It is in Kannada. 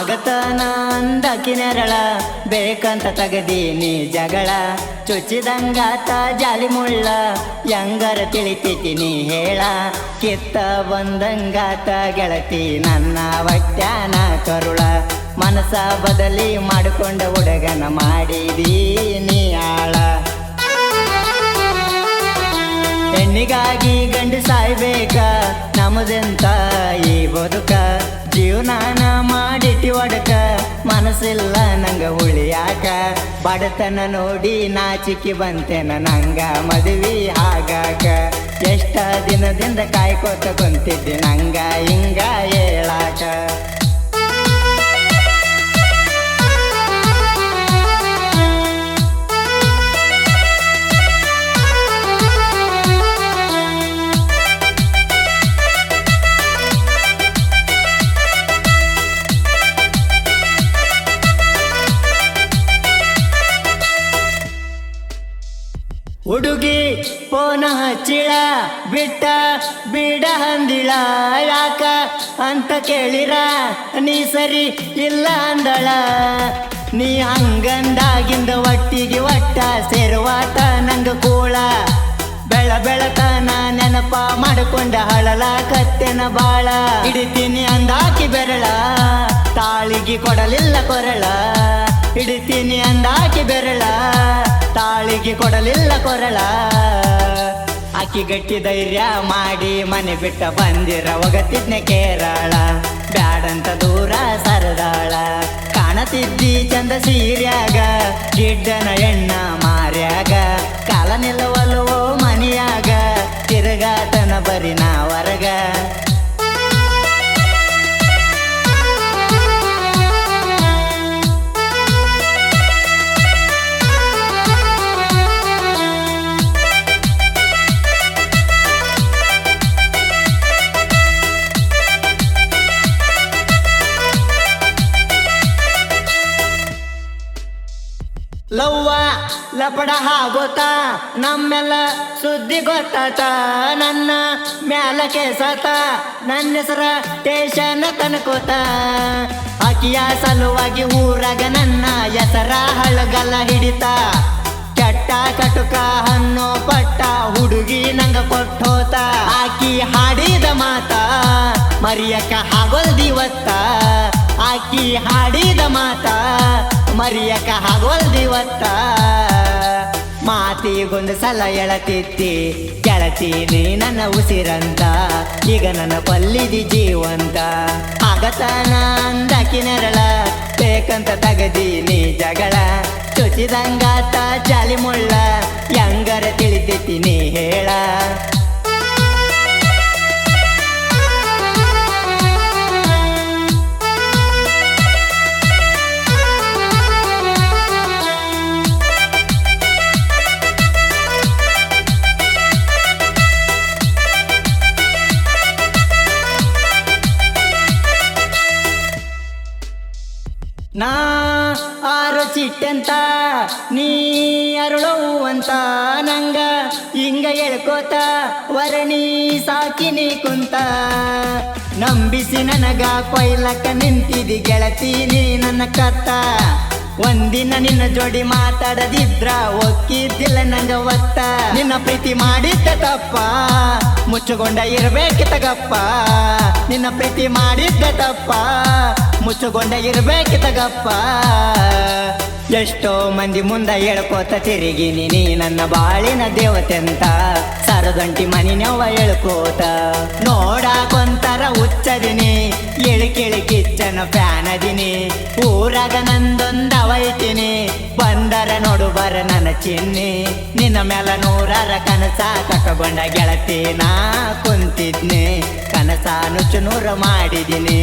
ಆಗತನ ಅಂದಕಿ ನೆರಳ ಬೇಕಂತ ತಗದೀನಿ ಜಗಳ ಚುಚ್ಚಿದಂಗಾತ ಜಾಲಿ ಮುಳ್ಳ ಯಂಗರ ತಿಳಿತೈತಿ ನೀ ಹೇಳ ಕಿತ್ತ ಬಂದಂಗಾತ ಗೆಳತಿ ನನ್ನ ಹೊಟ್ಯಾನ ಕರುಳ ಮನಸ ಬದಲಿ ಮಾಡಿಕೊಂಡ ಹುಡುಗನ ಮಾಡಿದೀನಿ ಆಳ ಹೆಣ್ಣಿಗಾಗಿ ಗಂಡು ಸಾಯ್ಬೇಕ ನಮದೆಂತ ಈ ಬದುಕ ಜೀವನಾನ ಮಾಡಿಟಿ ಒಡಕ ಮನಸ್ಸಿಲ್ಲ ನಂಗ ಉಳಿಯಾಕ ಬಡತನ ನೋಡಿ ನಾಚಿಕೆ ಬಂತೇನ ನಂಗ ಮದುವೆ ಆಗಾಕ ಎಷ್ಟ ದಿನದಿಂದ ಕಾಯ್ಕೋತ ಕುಂತಿದ್ದೆ ನಂಗ ಹಿಂಗ ಹೇಳಾಕ ಹುಡುಗಿ ಪೋನ ಹಚ್ಚಿಳ ಬಿಟ್ಟ ಬಿಡ ಅಂದಿಳ ಯಾಕ ಅಂತ ಕೇಳಿರ ನೀ ಸರಿ ಇಲ್ಲ ಅಂದಳ ನೀ ಹಂಗಂದಾಗಿಂದ ಒಟ್ಟಿಗೆ ಒಟ್ಟ ಸೇರುವಾತ ನಂಗ ಕೂಳ ಬೆಳತನ ನೆನಪ ಮಾಡಿಕೊಂಡ ಹಳಲ ಕತ್ತೆನ ಬಾಳ ಹಿಡಿತೀನಿ ಅಂದಾಕಿ ಬೆರಳ ತಾಳಿಗೆ ಕೊಡಲಿಲ್ಲ ಕೊರಳ ಹಿಡಿತೀನಿ ಅಂದಾಕಿ ಬೆರಳ ತಾಳಿಗೆ ಕೊಡಲಿಲ್ಲ ಕೊರಳ ಆಕಿ ಗಟ್ಟಿ ಧೈರ್ಯ ಮಾಡಿ ಮನೆ ಬಿಟ್ಟ ಬಂದಿರ ಒಗತಿದ್ನೆ ಕೇರಳ ಬ್ಯಾಡಂತ ದೂರ ಸರದಾಳ ಕಾಣತಿದ್ದಿ ಚಂದ ಸೀರ್ಯಾಗ ಗಿಡ್ಡನ ಎಣ್ಣ ಮಾರ್ಯಾಗ ಕಾಲ ನಿಲ್ಲವಲ್ವೋ ಮನಿಯಾಗ ತಿರುಗಾಟನ ಬರಿ ನಾ ಹೊರಗ ಲವ್ವ ಲಪಡ ಆಗೋತ ನಮ್ಮೆಲ್ಲ ಸುದ್ದಿ ಗೊತ್ತಾತ ನನ್ನ ಮ್ಯಾಲ ಕೇಸತ ನನ್ನ ಹೆಸರ ಟೇಷನ್ ತನಕೋತ ಆಕಿಯ ಸಲುವಾಗಿ ಊರಾಗ ನನ್ನ ಹೆಸರ ಹಳಗಲ್ಲ ಹಿಡಿತ ಕೆಟ್ಟ ಕಟುಕ ಹಣ್ಣು ಪಟ್ಟ ಹುಡುಗಿ ನಂಗ ಕೊಟ್ಟೋತ ಆಕಿ ಹಾಡಿದ ಮಾತ ಮರಿಯಕ್ಕ ಆಗೋಲ್ದಿವತ್ತ ಆಕಿ ಹಾಡಿದ ಮಾತ ಮರಿಯಕ ಆಗೋಲ್ದಿವತ್ತ ಮಾತಿಗೊಂದು ಸಲ ಎಳತಿತ್ತಿ ಗೆಳತೀನಿ ನನ್ನ ಉಸಿರಂತ ಈಗ ನನ್ನ ಕೊಲ್ಲಿದಿ ಜೀವಂತ ಆಗತನ ಅಂದಕಿ ನೆರಳ ಬೇಕಂತ ತಗದೀನಿ ಜಗಳ ಚುಚಿದಂಗಾತ ಜಾಲಿ ಮುಳ್ಳ ಯಂಗರ ತಿಳಿತೈತಿ ನೀ ಹೇಳ ನಾ ಆರು ಚಿಟ್ಟಂತ ನೀ ಅರುಳವು ಅಂತ ನಂಗ ಹಿಂಗ ಹೇಳ್ಕೋತ ವರಣಿ ಸಾಕಿನಿ ಕುಂತ ನಂಬಿಸಿ ನನಗ ಕೊಯ್ಲಕ್ಕ ನಿಂತಿದಿ ಗೆಳತೀನಿ ನನ್ನ ಕತ್ತ ಒಂದಿನ ನಿನ್ನ ಜೋಡಿ ಮಾತಾಡದಿದ್ರ ಒಕ್ಕಿದ್ದಿಲ್ಲ ನಂಗ ಒತ್ತ ನಿನ್ನ ಪ್ರೀತಿ ಮಾಡಿದ್ದ ತಪ್ಪ ಮುಚ್ಚುಗೊಂಡ ಇರ್ಬೇಕಿತ್ತಗಪ್ಪ ನಿನ್ನ ಪ್ರೀತಿ ಮಾಡಿದ್ದ ತಪ್ಪ ಮುಚ್ಚುಗೊಂಡ ಇರ್ಬೇಕಿತ್ತಗಪ್ಪ ಎಷ್ಟೋ ಮಂದಿ ಮುಂದ ಹೇಳ್ಕೋತ ತಿರುಗಿನಿ ನೀ ನನ್ನ ಬಾಳಿನ ದೇವತೆ ಅಂತ ಸರಗಂಟಿ ಮನಿನವ್ವ ಹೇಳ್ಕೋತ ನೋಡಾಕೊಂತರ ಹುಚ್ಚದಿನಿ ಎಳಿಕೆಳಿ ಕಿಚ್ಚನ ಫ್ಯಾನ್ ಅದಿನಿ ಊರಾಗ ನಂದೊಂದವ ಐತಿನಿ ಬಂದರ ನೋಡು ಬರ ನನ್ನ ಚಿನ್ನಿ ನಿನ್ನ ಮೇಲ ನೂರಾರ ಕನಸ ಕಟ್ಟಗೊಂಡ ಗೆಳತಿ ನಾ ಕುಂತಿದ್ನಿ ಕನಸ ನುಚ್ಚು ನೂರ ಮಾಡಿದಿನಿ